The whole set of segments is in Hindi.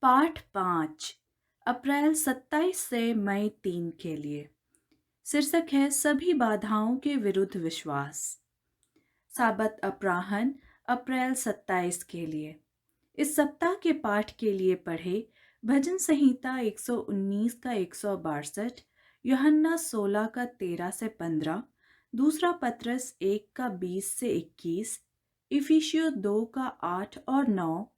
पाठ 5 अप्रैल 27 से मई 3 के लिए। शीर्षक है सभी बाधाओं के विरुद्ध विश्वास। साबत अपराहन अप्रैल 27 के लिए। इस सप्ताह के पाठ के लिए पढ़े भजन संहिता 119 का 162, यूहन्ना 16 का 13 से 15, दूसरा पत्रस 1 का 20 से 21, इफिसियो 2 का 8 और 9,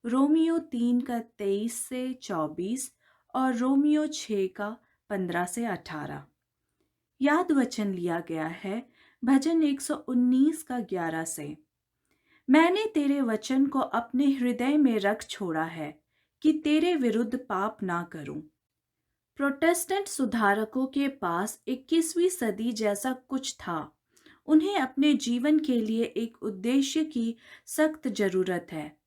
रोमियो 3 का 23 से 24 और रोमियो 6 का 15 से 18। याद वचन लिया गया है भजन 119 का 11 से। मैंने तेरे वचन को अपने हृदय में रख छोड़ा है कि तेरे विरुद्ध पाप ना करूं। प्रोटेस्टेंट सुधारकों के पास 21वीं सदी जैसा कुछ था। उन्हें अपने जीवन के लिए एक उद्देश्य की सख्त जरूरत है।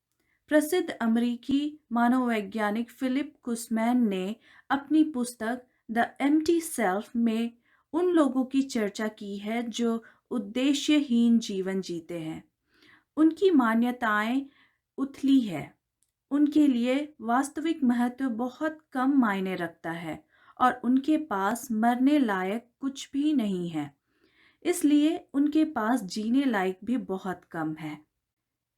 प्रसिद्ध अमेरिकी मानववैज्ञानिक फिलिप कुसमैन ने अपनी पुस्तक द एम्प्टी सेल्फ में उन लोगों की चर्चा की है जो उद्देश्यहीन जीवन जीते हैं। उनकी मान्यताएं उथली है। उनके लिए वास्तविक महत्व बहुत कम मायने रखता है और उनके पास मरने लायक कुछ भी नहीं है। इसलिए उनके पास जीने लायक भी बहुत कम है।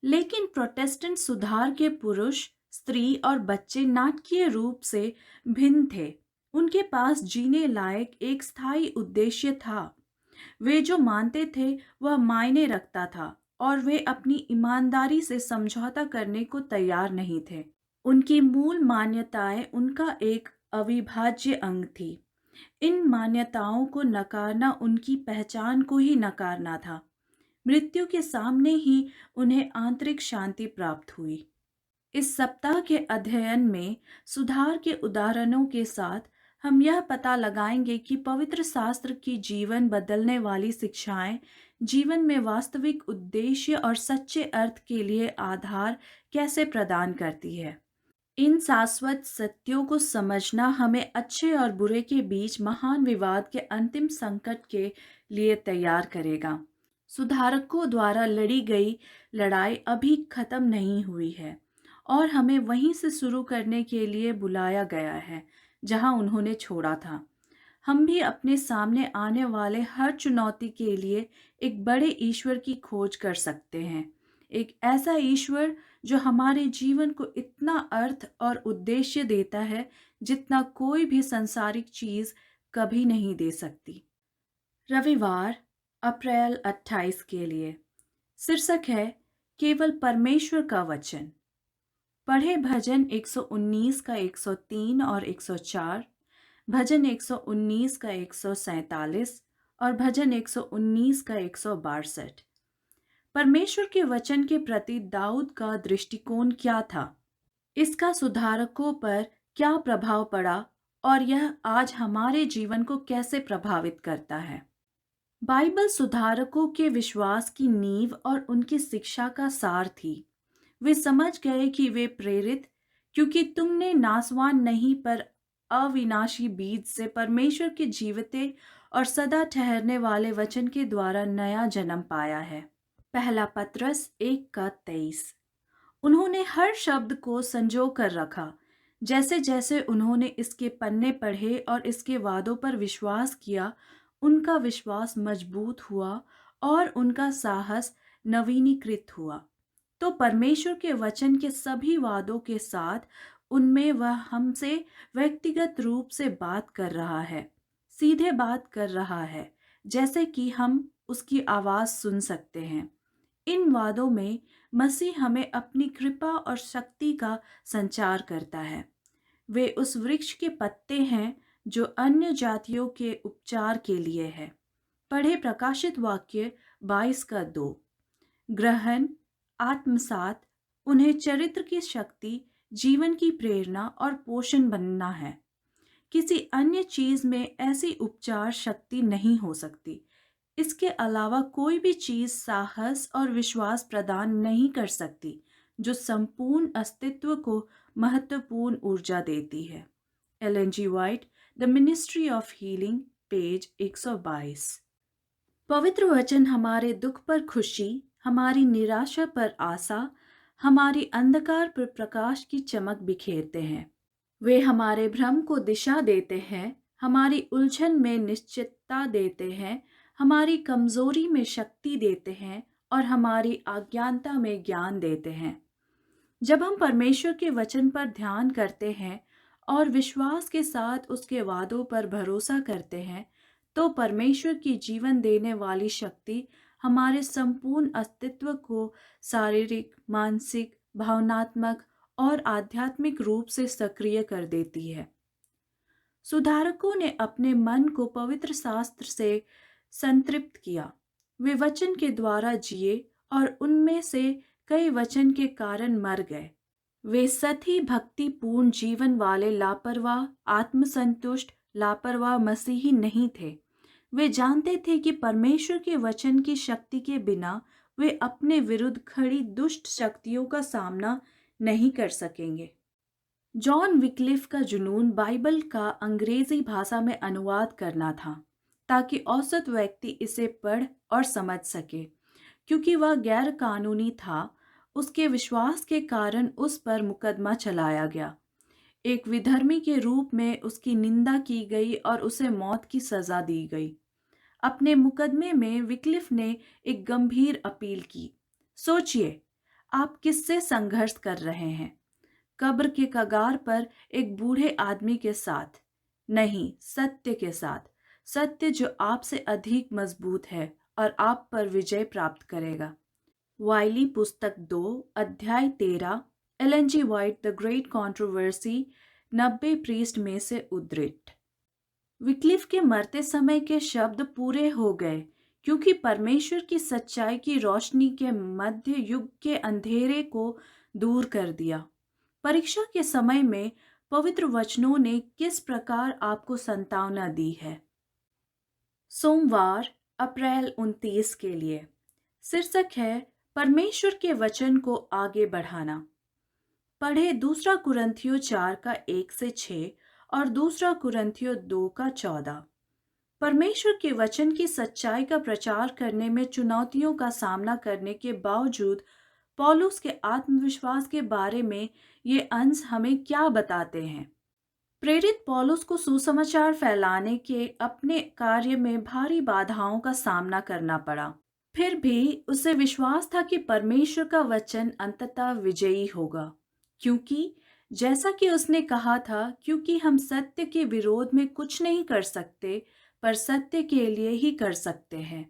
लेकिन प्रोटेस्टेंट सुधार के पुरुष, स्त्री और बच्चे नाटकीय रूप से भिन्न थे। उनके पास जीने लायक एक स्थायी उद्देश्य था। वे जो मानते थे वह मायने रखता था और वे अपनी ईमानदारी से समझौता करने को तैयार नहीं थे। उनकी मूल मान्यताएं उनका एक अविभाज्य अंग थी। इन मान्यताओं को नकारना उनकी पहचान को ही नकारना था। मृत्यु के सामने ही उन्हें आंतरिक शांति प्राप्त हुई। इस सप्ताह के अध्ययन में सुधार के उदाहरणों के साथ हम यह पता लगाएंगे कि पवित्र शास्त्र की जीवन बदलने वाली शिक्षाएं जीवन में वास्तविक उद्देश्य और सच्चे अर्थ के लिए आधार कैसे प्रदान करती है। इन शाश्वत सत्यों को समझना हमें अच्छे और बुरे के बीच महान विवाद के अंतिम संकट के लिए तैयार करेगा। सुधारकों द्वारा लड़ी गई लड़ाई अभी खत्म नहीं हुई है और हमें वहीं से शुरू करने के लिए बुलाया गया है जहां उन्होंने छोड़ा था। हम भी अपने सामने आने वाले हर चुनौती के लिए एक बड़े ईश्वर की खोज कर सकते हैं। एक ऐसा ईश्वर जो हमारे जीवन को इतना अर्थ और उद्देश्य देता है जितना कोई भी सांसारिक चीज कभी नहीं दे सकती। रविवार अप्रैल 28 के लिए। शीर्षक है केवल परमेश्वर का वचन। पढ़े भजन 119 का 103 और 104, भजन 119 का 147 और भजन 119 का 162। परमेश्वर के वचन के प्रति दाऊद का दृष्टिकोण क्या था? इसका सुधारकों पर क्या प्रभाव पड़ा और यह आज हमारे जीवन को कैसे प्रभावित करता है? बाइबल सुधारकों के विश्वास की नींव और उनकी शिक्षा का सार थी। वे समझ गए कि वे प्रेरित, क्योंकि तुमने नासवान नहीं पर अविनाशी बीज से परमेश्वर के जीवते और सदा ठहरने वाले वचन के द्वारा नया जन्म पाया है। पहला पत्रस 1 का 23। उन्होंने हर शब्द को संजो कर रखा। जैसे जैसे उन्होंने इसके पन्ने पढ़े और इसके वादों पर विश्वास किया, उनका विश्वास मजबूत हुआ और उनका साहस नवीनीकृत हुआ। तो परमेश्वर के वचन के सभी वादों के साथ उनमें वह हमसे व्यक्तिगत रूप से बात कर रहा है, सीधे बात कर रहा है, जैसे कि हम उसकी आवाज सुन सकते हैं। इन वादों में मसीह हमें अपनी कृपा और शक्ति का संचार करता है। वे उस वृक्ष के पत्ते हैं जो अन्य जातियों के उपचार के लिए है। पढ़े प्रकाशित वाक्य 22 का 2। ग्रहण, आत्मसात, उन्हें चरित्र की शक्ति, जीवन की प्रेरणा और पोषण बनना है। किसी अन्य चीज में ऐसी उपचार शक्ति नहीं हो सकती। इसके अलावा कोई भी चीज साहस और विश्वास प्रदान नहीं कर सकती जो संपूर्ण अस्तित्व को महत्वपूर्ण ऊर्जा देती है। Ellen G White, the ministry of healing, page 122। पवित्र वचन हमारे दुख पर खुशी, हमारी निराशा पर आशा, हमारी अंधकार पर प्रकाश की चमक बिखेरते हैं। वे हमारे भ्रम को दिशा देते हैं, हमारी उलझन में निश्चितता देते हैं, हमारी कमजोरी में शक्ति देते हैं और हमारी अज्ञानता में ज्ञान देते हैं। जब हम परमेश्वर के वचन पर ध्यान करते हैं और विश्वास के साथ उसके वादों पर भरोसा करते हैं, तो परमेश्वर की जीवन देने वाली शक्ति हमारे संपूर्ण अस्तित्व को शारीरिक, मानसिक, भावनात्मक और आध्यात्मिक रूप से सक्रिय कर देती है। सुधारकों ने अपने मन को पवित्र शास्त्र से संतृप्त किया। वे वचन के द्वारा जिए और उनमें से कई वचन के कारण मर गए। वे सती भक्तिपूर्ण जीवन वाले लापरवाह, आत्मसंतुष्ट, लापरवाह मसीही नहीं थे। वे जानते थे कि परमेश्वर के वचन की शक्ति के बिना वे अपने विरुद्ध खड़ी दुष्ट शक्तियों का सामना नहीं कर सकेंगे। जॉन विक्लिफ का जुनून बाइबल का अंग्रेजी भाषा में अनुवाद करना था, ताकि औसत व्यक्ति इसे पढ़ और समझ सके। क्योंकि वह गैर कानूनी था, उसके विश्वास के कारण उस पर मुकदमा चलाया गया। एक विधर्मी के रूप में उसकी निंदा की गई और उसे मौत की सजा दी गई। अपने मुकदमे में विक्लिफ ने एक गंभीर अपील की। सोचिए, आप किससे संघर्ष कर रहे हैं? कब्र के कगार पर एक बूढ़े आदमी के साथ नहीं, सत्य के साथ। सत्य जो आपसे अधिक मजबूत है और आप पर विजय प्राप्त करेगा। वाइली पुस्तक 2 अध्याय 13, Ellen G White the great controversy 90 पृष्ठ में से उद्धृत। विक्लिफ के मरते समय के शब्द पूरे हो गए, क्योंकि परमेश्वर की सच्चाई की रोशनी के मध्य युग के अंधेरे को दूर कर दिया। परीक्षा के समय में पवित्र वचनों ने किस प्रकार आपको संतावना दी है। सोमवार, अप्रैल 29 के लिए शीर्षक है परमेश्वर के वचन को आगे बढ़ाना। पढ़े 2 कुरिन्थियों 4 का 1 से 6 और 2 कुरिन्थियों 2 का 14। परमेश्वर के वचन की सच्चाई का प्रचार करने में चुनौतियों का सामना करने के बावजूद पौलुस के आत्मविश्वास के बारे में ये अंश हमें क्या बताते हैं। प्रेरित पौलुस को सुसमाचार फैलाने के अपने कार्य में भारी बाधाओं का सामना करना पड़ा। फिर भी उसे विश्वास था कि परमेश्वर का वचन अंततः विजयी होगा, क्योंकि जैसा कि उसने कहा था, क्योंकि हम सत्य के विरोध में कुछ नहीं कर सकते, पर सत्य के लिए ही कर सकते हैं।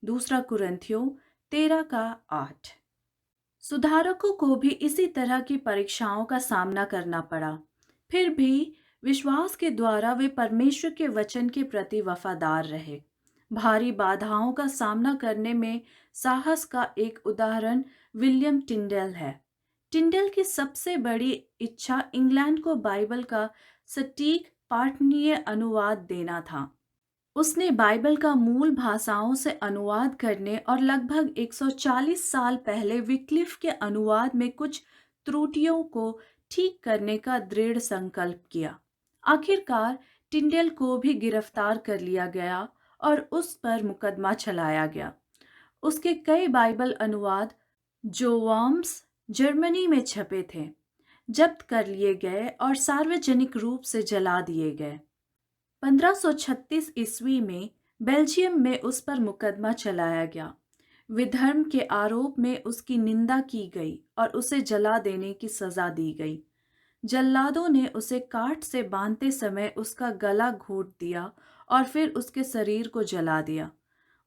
2 कुरिन्थियों 13 का 8। सुधारकों को भी इसी तरह की परीक्षाओं का सामना करना पड़ा। फिर भी विश्वास के द्वारा वे परमेश्वर के वचन के प्रति वफादार रहे। भारी बाधाओं का सामना करने में साहस का एक उदाहरण विलियम टिंडेल है। टिंडेल की सबसे बड़ी इच्छा इंग्लैंड को बाइबल का सटीक पाठनीय अनुवाद देना था। उसने बाइबल का मूल भाषाओं से अनुवाद करने और लगभग 140 साल पहले विक्लिफ के अनुवाद में कुछ त्रुटियों को ठीक करने का दृढ़ संकल्प किया। आखिरकार टिंडेल को भी गिरफ्तार कर लिया गया और उस पर मुकदमा चलाया गया। उसके कई बाइबल अनुवाद जो वर्म्स, जर्मनी में छपे थे, जब्त कर लिए गए और सार्वजनिक रूप से जला दिए गए। 1536 ईस्वी में बेल्जियम में उस पर मुकदमा चलाया गया। विधर्म के आरोप में उसकी निंदा की गई और उसे जला देने की सजा दी गई। जल्लादों ने उसे काठ से बांधते समय उसका गला घोंट दिया और फिर उसके शरीर को जला दिया।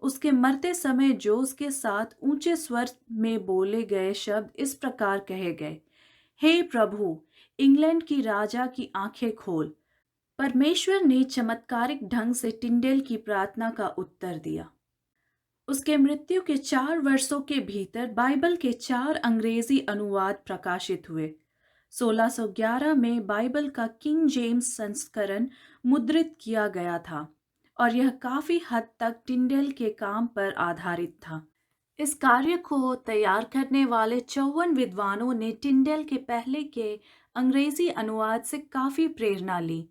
उसके मरते समय जोश के साथ ऊंचे स्वर में बोले गए शब्द इस प्रकार कहे गए, हे प्रभु, इंग्लैंड की राजा की आंखें खोल। परमेश्वर ने चमत्कारिक ढंग से टिंडेल की प्रार्थना का उत्तर दिया। उसके मृत्यु के 4 वर्षों के भीतर बाइबल के 4 अंग्रेजी अनुवाद प्रकाशित हुए। 1611 में बाइबल का किंग जेम्स संस्करण मुद्रित किया गया था और यह काफी हद तक टिंडेल के काम पर आधारित था। इस कार्य को तैयार करने वाले 54 विद्वानों ने टिंडेल के पहले के अंग्रेजी अनुवाद से काफी प्रेरणा ली।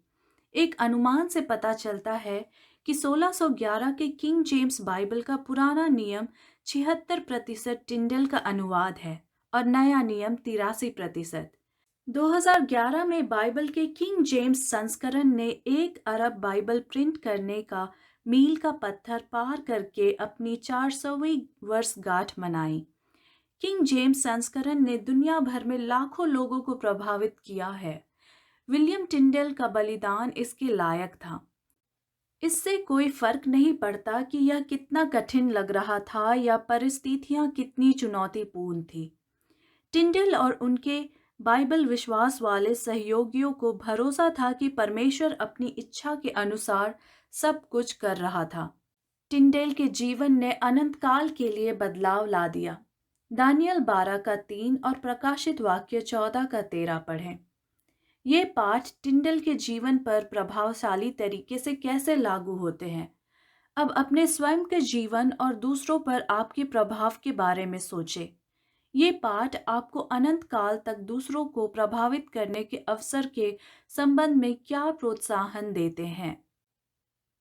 एक अनुमान से पता चलता है कि 1611 के किंग जेम्स बाइबल का पुराना नियम 76% टिंडेल का अनुवाद है और नया नियम 83%। 2011 में बाइबल के किंग जेम्स संस्करण ने 1 अरब बाइबल प्रिंट करने का मील का पत्थर पार करके अपनी 400वीं वर्षगांठ मनाई। किंग जेम्स संस्करण ने दुनिया भर में लाखों लोगों को प्रभावित किया है। विलियम टिंडेल का बलिदान इसके लायक था। इससे कोई फर्क नहीं पड़ता कि यह कितना कठिन लग रहा था या परिस्थितियां कितनी चुनौतीपूर्ण थी। टिंडेल और उनके बाइबल विश्वास वाले सहयोगियों को भरोसा था कि परमेश्वर अपनी इच्छा के अनुसार सब कुछ कर रहा था। टिंडेल के जीवन ने अनंत काल के लिए बदलाव ला दिया। दानियल 12 का 3 और प्रकाशित वाक्य 14 का 13 पढ़ें। ये पाठ टिंडल के जीवन पर प्रभावशाली तरीके से कैसे लागू होते हैं। अब अपने स्वयं के जीवन और दूसरों पर आपके प्रभाव के बारे में सोचें। ये पाठ आपको अनंत काल तक दूसरों को प्रभावित करने के अवसर के संबंध में क्या प्रोत्साहन देते हैं।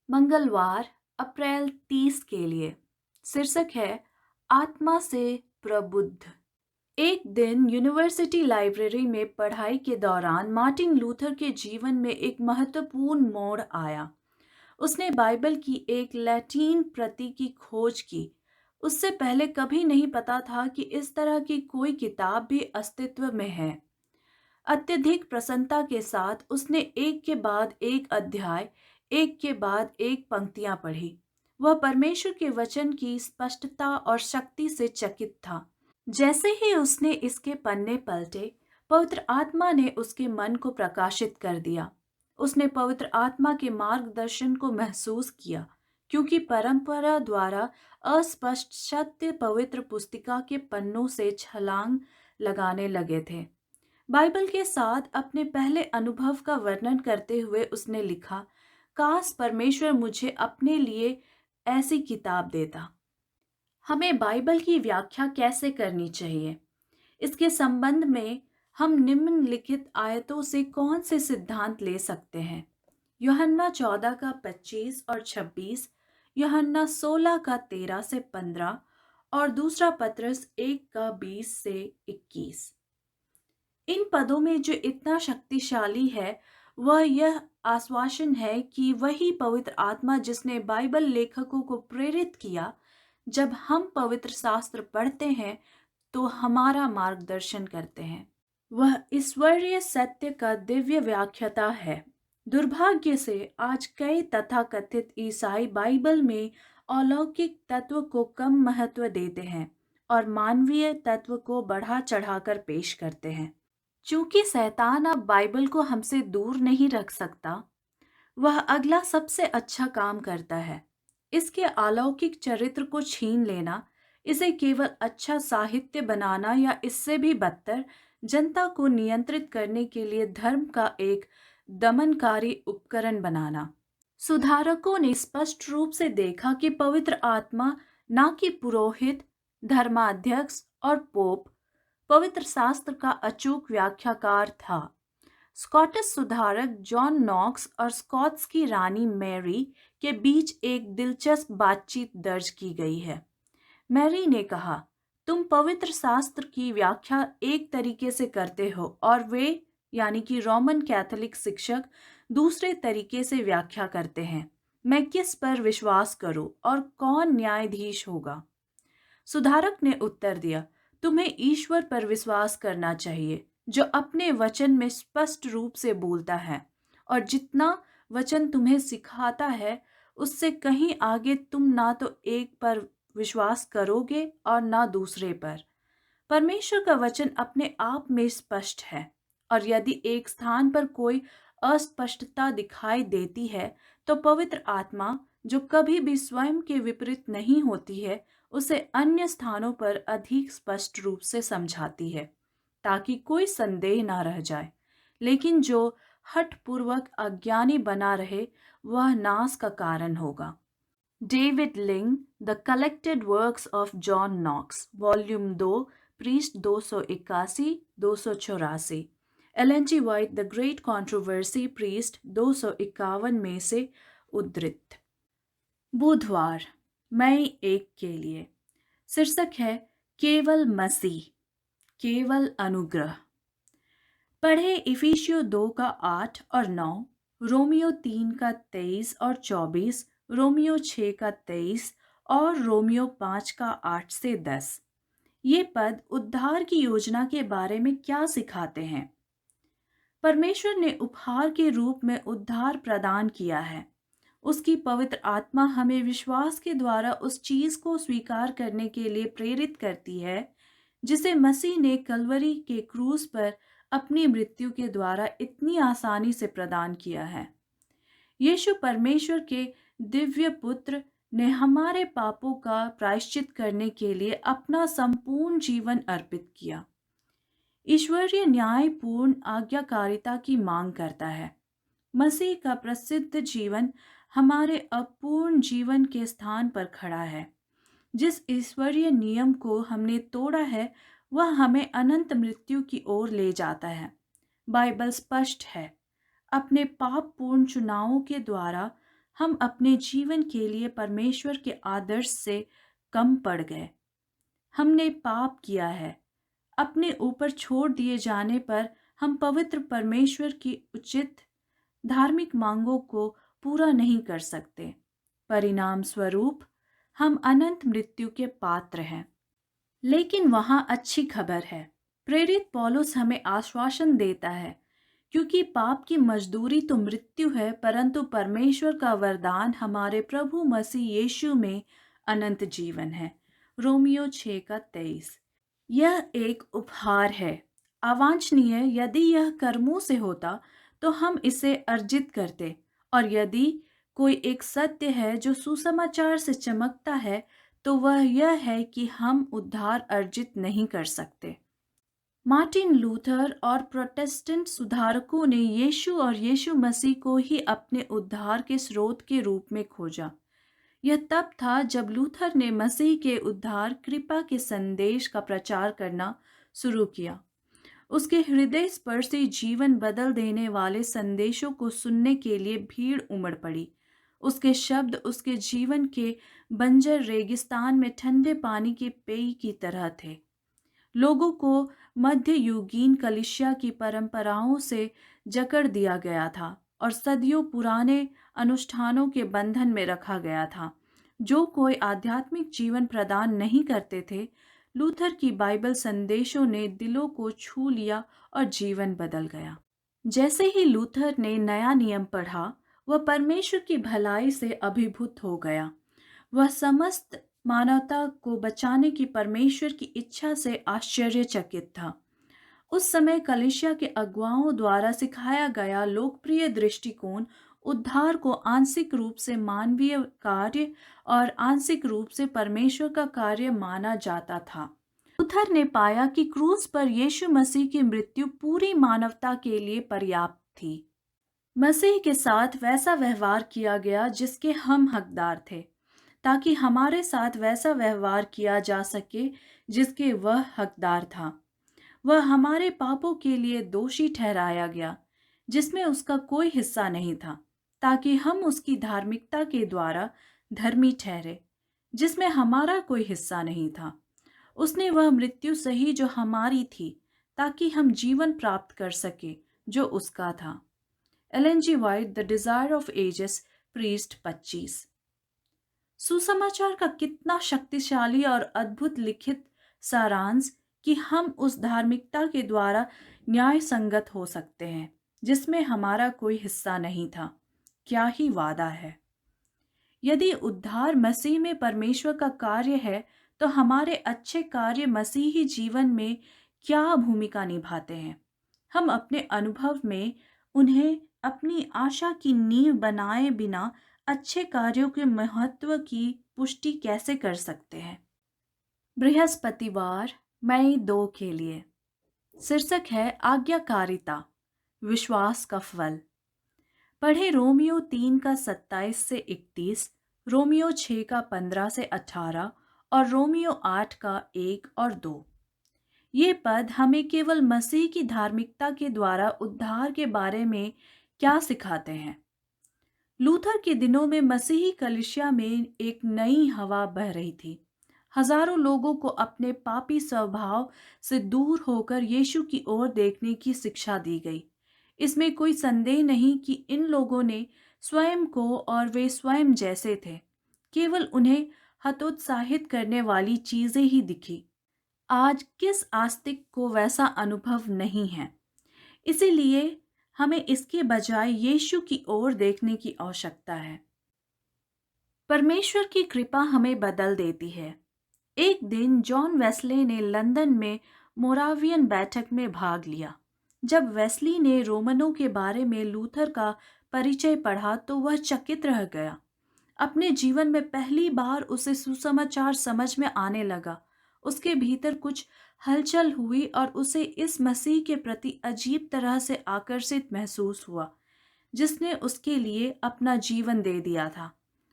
मंगलवार, अप्रैल 30 के लिए शीर्षक है आत्मा से प्रबुद्ध। एक दिन यूनिवर्सिटी लाइब्रेरी में पढ़ाई के दौरान मार्टिन लूथर के जीवन में एक महत्वपूर्ण मोड़ आया। उसने बाइबल की एक लैटिन प्रति की खोज की। उससे पहले कभी नहीं पता था कि इस तरह की कोई किताब भी अस्तित्व में है। अत्यधिक प्रसन्नता के साथ उसने एक के बाद एक अध्याय, एक के बाद एक पंक्तियां पढ़ी। वह परमेश्वर के वचन की स्पष्टता और शक्ति से चकित था। जैसे ही उसने इसके पन्ने पलटे, पवित्र आत्मा ने उसके मन को प्रकाशित कर दिया। उसने पवित्र आत्मा के मार्गदर्शन को महसूस किया, क्योंकि परंपरा द्वारा अस्पष्ट सत्य पवित्र पुस्तिका के पन्नों से छलांग लगाने लगे थे। बाइबल के साथ अपने पहले अनुभव का वर्णन करते हुए उसने लिखा, काश परमेश्वर मुझे अपने लिए ऐसी किताब देता। हमें बाइबल की व्याख्या कैसे करनी चाहिए? इसके संबंध में हम निम्नलिखित आयतों से कौन से सिद्धांत ले सकते हैं? यूहन्ना 14 का 25 और 26, यूहन्ना 16 का 13 से 15 और दूसरा पत्रस 1 का 20 से 21। इन पदों में जो इतना शक्तिशाली है वह यह आश्वासन है कि वही पवित्र आत्मा जिसने बाइबल लेखकों को प्रेरित किया, जब हम पवित्र शास्त्र पढ़ते हैं तो हमारा मार्गदर्शन करते हैं। वह ईश्वरीय सत्य का दिव्य व्याख्याता है। दुर्भाग्य से आज कई तथाकथित ईसाई बाइबल में अलौकिक तत्व को कम महत्व देते हैं और मानवीय तत्व को बढ़ा चढ़ाकर पेश करते हैं। चूंकि शैतान अब बाइबल को हमसे दूर नहीं रख सकता, वह अगला सबसे अच्छा काम करता है, इसके अलौकिक चरित्र को छीन लेना, इसे केवल अच्छा साहित्य बनाना या इससे भी बदतर जनता को नियंत्रित करने के लिए धर्म का एक दमनकारी उपकरण बनाना। सुधारकों ने स्पष्ट रूप से देखा कि पवित्र आत्मा ना कि पुरोहित, धर्माध्यक्ष और पोप पवित्र शास्त्र का अचूक व्याख्याकार था। स्कॉटिश सुधारक जॉन नॉक्स और स्कॉट्स की रानी मैरी के बीच एक दिलचस्प बातचीत दर्ज की गई है। मैरी ने कहा, तुम पवित्र शास्त्र की व्याख्या एक तरीके से करते हो और वे यानी कि रोमन कैथोलिक शिक्षक दूसरे तरीके से व्याख्या करते हैं। मैं किस पर विश्वास करूं और कौन न्यायाधीश होगा? सुधारक ने उत्तर दिया, तुम्हें ईश्वर पर विश्वास करना चाहिए, जो अपने वचन में स्पष्ट रूप से बोलता है और जितना वचन तुम्हें सिखाता है उससे कहीं आगे तुम ना तो एक पर विश्वास करोगे और ना दूसरे पर। परमेश्वर का वचन अपने आप में स्पष्ट है और यदि एक स्थान पर कोई अस्पष्टता दिखाई देती है तो पवित्र आत्मा, जो कभी भी स्वयं के विपरीत नहीं होती है, उसे अन्य स्थानों पर अधिक स्पष्ट रूप से समझाती है ताकि कोई संदेह ना रह जाए। लेकिन जो हठपूर्वक अज्ञानी बना रहे वह नाश का कारण होगा। David Laing, the collected works of John Knox, volume 2, पृष्ठ 281-284। Ellen G White, the great controversy, पृष्ठ 251 में से उद्धृत। बुधवार, मई 1 के लिए शीर्षक है केवल मसीह। केवल अनुग्रह। पढ़े इफिसियो 2 का 8 और 9, रोमियो 3 का 23 और 24, रोमियो 6 का 23 और रोमियो 5 का 8 से 10। ये पद उद्धार की योजना के बारे में क्या सिखाते हैं? परमेश्वर ने उपहार के रूप में उद्धार प्रदान किया है। उसकी पवित्र आत्मा हमें विश्वास के द्वारा उस चीज को स्वीकार करने के लिए प्रेरित करती है जिसे मसीह ने कलवरी के क्रूस पर अपनी मृत्यु के द्वारा इतनी आसानी से प्रदान किया है। यीशु परमेश्वर के दिव्य पुत्र ने हमारे पापों का प्रायश्चित करने के लिए अपना संपूर्ण जीवन अर्पित किया। ईश्वरीय न्यायपूर्ण आज्ञाकारिता की मांग करता है। मसीह का प्रसिद्ध जीवन हमारे अपूर्ण जीवन के स्थान पर खड़ा है। जिस ईश्वरीय नियम को हमने तोड़ा है वह हमें अनंत मृत्यु की ओर ले जाता है। बाइबल स्पष्ट है, अपने पापपूर्ण चुनावों के द्वारा हम अपने जीवन के लिए परमेश्वर के आदर्श से कम पड़ गए। हमने पाप किया है। अपने ऊपर छोड़ दिए जाने पर हम पवित्र परमेश्वर की उचित धार्मिक मांगों को पूरा नहीं कर सकते। परिणाम स्वरूप हम अनंत मृत्यु के पात्र हैं। लेकिन वहां अच्छी खबर है। प्रेरित पौलुस हमें आश्वासन देता है, क्योंकि पाप की मजदूरी तो मृत्यु है, परंतु परमेश्वर का वरदान हमारे प्रभु मसीह यीशु में अनंत जीवन है। रोमियो 6 का 23। यह एक उपहार है, अवांछनीय। यदि यह कर्मों से होता तो हम इसे अर्जित करते, और यदि कोई एक सत्य है जो सुसमाचार से चमकता है तो वह यह है कि हम उद्धार अर्जित नहीं कर सकते। मार्टिन लूथर और प्रोटेस्टेंट सुधारकों ने यीशु और यीशु मसीह को ही अपने उद्धार के स्रोत के रूप में खोजा। यह तब था जब लूथर ने मसीह के उद्धार कृपा के संदेश का प्रचार करना शुरू किया। उसके हृदय स्पर्शी जीवन बदल देने वाले संदेशों को सुनने के लिए भीड़ उमड़ पड़ी। उसके शब्द उसके जीवन के बंजर रेगिस्तान में ठंडे पानी के पेय की तरह थे। लोगों को मध्ययुगीन कलीसिया की परंपराओं से जकड़ दिया गया था और सदियों पुराने अनुष्ठानों के बंधन में रखा गया था, जो कोई आध्यात्मिक जीवन प्रदान नहीं करते थे। लूथर की बाइबल संदेशों ने दिलों को छू लिया और जीवन बदल गया। जैसे ही लूथर ने नया नियम पढ़ा, वह परमेश्वर की भलाई से अभिभूत हो गया। वह समस्त मानवता को बचाने की परमेश्वर की इच्छा से आश्चर्यचकित था। उस समय कलीसिया के अगुवाओं द्वारा सिखाया गया लोकप्रिय दृष्टिकोण उद्धार को आंशिक रूप से मानवीय कार्य और आंशिक रूप से परमेश्वर का कार्य माना जाता था। लूथर ने पाया कि क्रूस पर यीशु मसीह की मृत्यु पूरी मानवता के लिए पर्याप्त थी। मसीह के साथ वैसा व्यवहार किया गया जिसके हम हकदार थे, ताकि हमारे साथ वैसा व्यवहार किया जा सके जिसके वह हकदार था। वह हमारे पापों के लिए दोषी ठहराया गया, जिसमें उसका कोई हिस्सा नहीं था, ताकि हम उसकी धार्मिकता के द्वारा धर्मी ठहरे, जिसमें हमारा कोई हिस्सा नहीं था। उसने वह मृत्यु सही जो हमारी थी, ताकि हम जीवन प्राप्त कर सके जो उसका था। Ellen G White, the desire of ages, priest 25। सुसमाचार का कितना शक्तिशाली और अद्भुत लिखित सारांश कि हम उस धार्मिकता के द्वारा न्याय संगत हो सकते हैं जिसमें हमारा कोई हिस्सा नहीं था। क्या ही वादा है! यदि उद्धार मसीह में परमेश्वर का कार्य है तो हमारे अच्छे कार्य मसीही जीवन में क्या भूमिका निभाते हैं? हम अपने अनुभव में उन्हें अपनी आशा की नींव बनाए बिना अच्छे कार्यों के महत्व की पुष्टि कैसे कर सकते हैं? बृहस्पतिवार, मई 2 के लिए शीर्षक है आज्ञाकारिता, विश्वास का फल। पढ़े रोमियो 3 का 27 से 31, रोमियो 6 का 15 से 18 और रोमियो 8 का 1 और 2। ये पद हमें केवल मसीह की धार्मिकता के द्वारा उद्धार के बारे में क्या सिखाते हैं? लूथर के दिनों में मसीही कलीसिया में एक नई हवा बह रही थी। हजारों लोगों को अपने पापी स्वभाव से दूर होकर यीशु की ओर देखने की शिक्षा दी गई। इसमें कोई संदेह नहीं कि इन लोगों ने स्वयं को और वे स्वयं जैसे थे, केवल उन्हें हतोत्साहित करने वाली चीजें ही दिखी। आज किस आस्तिक को वैसा अनुभव नहीं है? इसीलिए हमें इसके बजाय यीशु की ओर देखने की आवश्यकता है। परमेश्वर की कृपा हमें बदल देती है। एक दिन जॉन वेस्ले ने लंदन में मोरावियन बैठक में भाग लिया। जब वेस्ली ने रोमनों के बारे में लूथर का परिचय पढ़ा तो वह चकित रह गया। अपने जीवन में पहली बार उसे सुसमाचार समझ में आने लगा। उसके भीतर कुछ हलचल हुई और उसे इस मसीह के प्रति अजीब तरह से आकर्षित महसूस हुआ, जिसने उसके लिए अपना जीवन दे दिया था।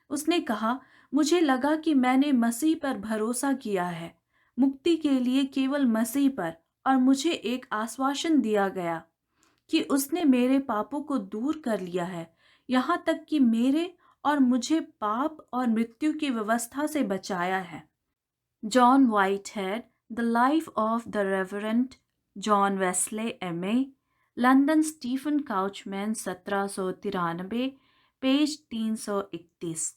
उसने कहा, मुझे लगा कि मैंने मसीह पर भरोसा किया है, मुक्ति के लिए केवल मसीह पर, और मुझे एक आश्वासन दिया गया कि उसने मेरे पापों को दूर कर लिया है, यहाँ तक कि मेरे और मुझे पाप और मृत्यु की व्यवस्था से बचाया है। John Whitehead, the life of the Reverend John Wesley MA, London Stephen Couchman 1793, page 331।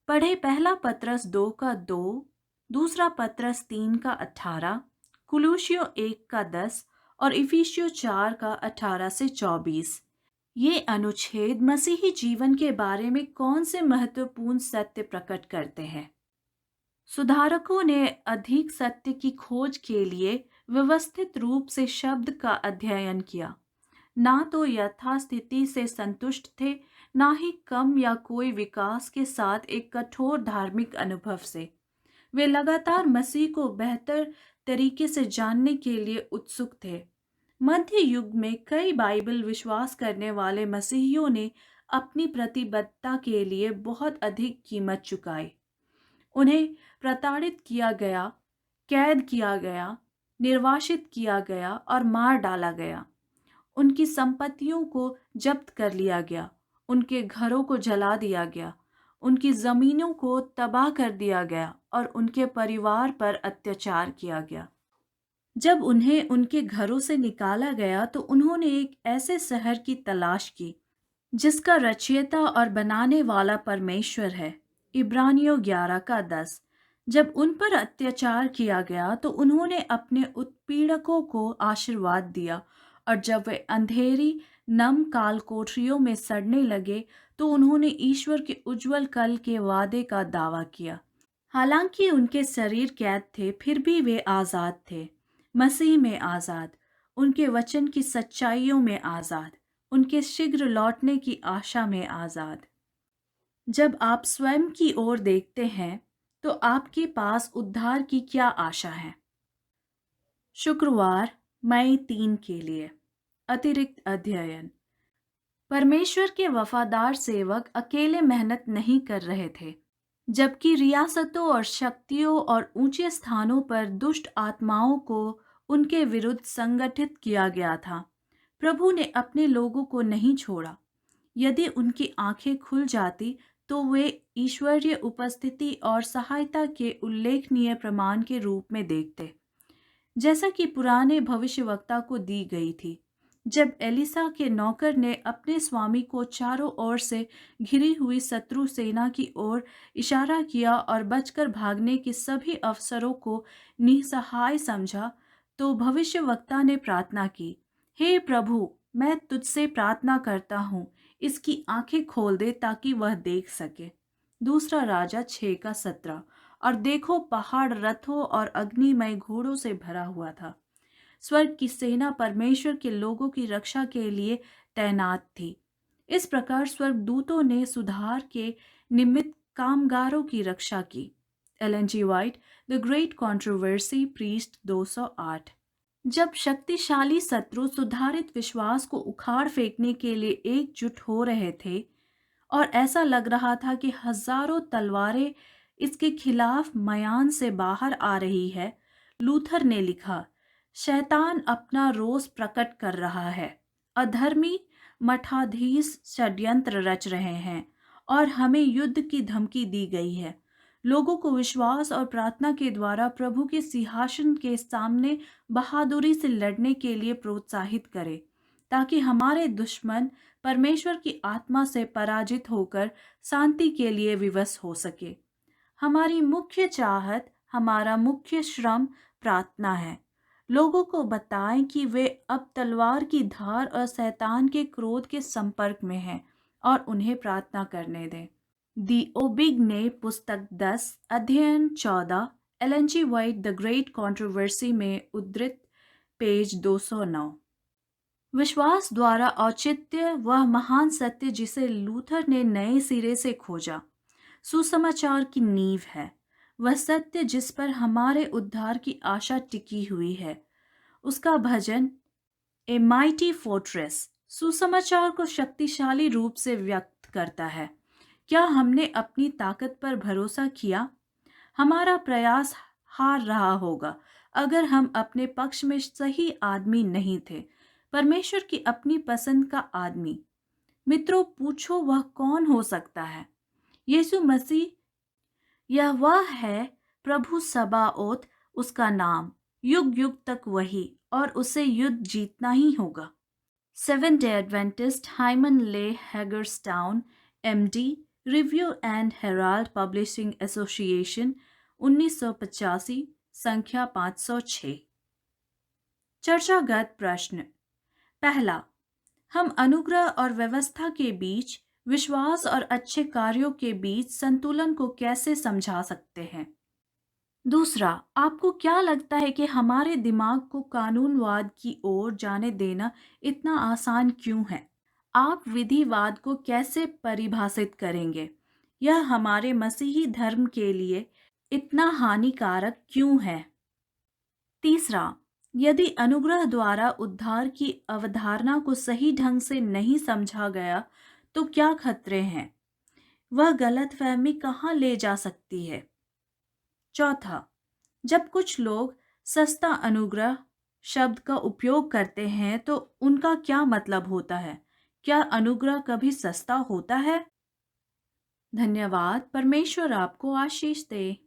पढ़े पहला पत्रस 2 का 2, दूसरा पत्रस 3 का 18, कुलूसियो 1 का 10 और इफिसियो 4 का 18 से 24। ये अनुच्छेद मसीही जीवन के बारे में कौन से महत्वपूर्ण सत्य प्रकट करते हैं? सुधारकों ने अधिक सत्य की खोज के लिए व्यवस्थित रूप से शब्द का अध्ययन किया। ना तो यथास्थिति से संतुष्ट थे, ना ही कम या कोई विकास के साथ एक कठोर धार्मिक अनुभव से। वे लगातार मसीह को बेहतर तरीके से जानने के लिए उत्सुक थे। मध्य युग में कई बाइबल विश्वास करने वाले मसीहियों ने अपनी प्रतिबद्धता के लिए बहुत अधिक कीमत चुकाई। उन्हें प्रताड़ित किया गया, कैद किया गया, निर्वासित किया गया और मार डाला गया। उनकी संपत्तियों को जब्त कर लिया गया, उनके घरों को जला दिया गया, उनकी जमीनों को तबाह कर दिया गया और उनके परिवार पर अत्याचार किया गया। जब उन्हें उनके घरों से निकाला गया तो उन्होंने एक ऐसे शहर की तलाश की जिसका रचयिता और बनाने वाला परमेश्वर है। इब्रानियों 11 का 10। जब उन पर अत्याचार किया गया तो उन्होंने अपने उत्पीड़कों को आशीर्वाद दिया, और जब वे अंधेरी नम काल कोठरियों में सड़ने लगे तो उन्होंने ईश्वर के उज्जवल कल के वादे का दावा किया। हालांकि उनके शरीर कैद थे, फिर भी वे आज़ाद थे, मसीह में आज़ाद, उनके वचन की सच्चाइयों में आज़ाद, उनके शीघ्र लौटने की आशा में आज़ाद। जब आप स्वयं की ओर देखते हैं तो आपके पास उद्धार की क्या आशा है? शुक्रवार, मई 3 के लिए अतिरिक्त अध्ययन। परमेश्वर के वफादार सेवक अकेले मेहनत नहीं कर रहे थे, जबकि रियासतों और शक्तियों और ऊंचे स्थानों पर दुष्ट आत्माओं को उनके विरुद्ध संगठित किया गया था। प्रभु ने अपने लोगों को नहीं छोड़ा। यदि उनकी आंखें खुल जाती तो वे ईश्वरीय उपस्थिति और सहायता के उल्लेखनीय प्रमाण के रूप में देखते, जैसा कि पुराने भविष्यवक्ता को दी गई थी। जब एलिसा के नौकर ने अपने स्वामी को चारों ओर से घिरी हुई शत्रु सेना की ओर इशारा किया और बचकर भागने के सभी अवसरों को निस्सहाय समझा, तो भविष्यवक्ता ने प्रार्थना की, हे प्रभु, मैं तुझसे प्रार्थना करता हूँ, इसकी आंखें खोल दे ताकि वह देख सके। दूसरा राजा 6 का 17। और देखो, पहाड़ रथों और अग्निमय घोड़ों से भरा हुआ था। स्वर्ग की सेना परमेश्वर के लोगों की रक्षा के लिए तैनात थी। इस प्रकार स्वर्गदूतों ने सुधार के निमित्त कामगारों की रक्षा की। Ellen G White, the great controversy, पृष्ठ 208। जब शक्तिशाली शत्रु सुधारित विश्वास को उखाड़ फेंकने के लिए एकजुट हो रहे थे और ऐसा लग रहा था कि हजारों तलवारें इसके खिलाफ मयान से बाहर आ रही है, लूथर ने लिखा, शैतान अपना रोष प्रकट कर रहा है। अधर्मी मठाधीश षड्यंत्र रच रहे हैं और हमें युद्ध की धमकी दी गई है। लोगों को विश्वास और प्रार्थना के द्वारा प्रभु के सिंहासन के सामने बहादुरी से लड़ने के लिए प्रोत्साहित करें, ताकि हमारे दुश्मन परमेश्वर की आत्मा से पराजित होकर शांति के लिए विवश हो सके। हमारी मुख्य चाहत, हमारा मुख्य श्रम प्रार्थना है। लोगों को बताएं कि वे अब तलवार की धार और शैतान के क्रोध के संपर्क में हैं और उन्हें प्रार्थना करने दें। दी ओबिग्ने पुस्तक 10 अध्ययन 14 Ellen G White the great controversy में उद्धृत पेज 209। विश्वास द्वारा औचित्य वह महान सत्य जिसे लूथर ने नए सिरे से खोजा, सुसमाचार की नींव है। वह सत्य जिस पर हमारे उद्धार की आशा टिकी हुई है। उसका भजन ए माइटी फोर्ट्रेस सुसमाचार को शक्तिशाली रूप से व्यक्त करता है। क्या हमने अपनी ताकत पर भरोसा किया? हमारा प्रयास हार रहा होगा अगर हम अपने पक्ष में सही आदमी नहीं थे, परमेश्वर की अपनी पसंद का आदमी। मित्रों, पूछो वह कौन हो सकता है? यीशु मसीह, यह वह है, प्रभु सबाओत उसका नाम, युग युग तक वही, और उसे युद्ध जीतना ही होगा। सेवेंथ डे एडवेंटिस्ट हाइमन ले Hagerstown MD, Review and Herald Publishing Association 1985, संख्या 506। चर्चागत प्रश्न। पहला, हम अनुग्रह और व्यवस्था के बीच, विश्वास और अच्छे कार्यों के बीच संतुलन को कैसे समझा सकते हैं? दूसरा, आपको क्या लगता है कि हमारे दिमाग को कानूनवाद की ओर जाने देना इतना आसान क्यों है? आप विधिवाद को कैसे परिभाषित करेंगे? यह हमारे मसीही धर्म के लिए इतना हानिकारक क्यों है? तीसरा, यदि अनुग्रह द्वारा उद्धार की अवधारणा को सही ढंग से नहीं समझा गया तो क्या खतरे हैं? वह गलतफहमी कहाँ ले जा सकती है? चौथा, जब कुछ लोग सस्ता अनुग्रह शब्द का उपयोग करते हैं तो उनका क्या मतलब होता है? क्या अनुग्रह कभी सस्ता होता है? धन्यवाद। परमेश्वर आपको आशीष दे।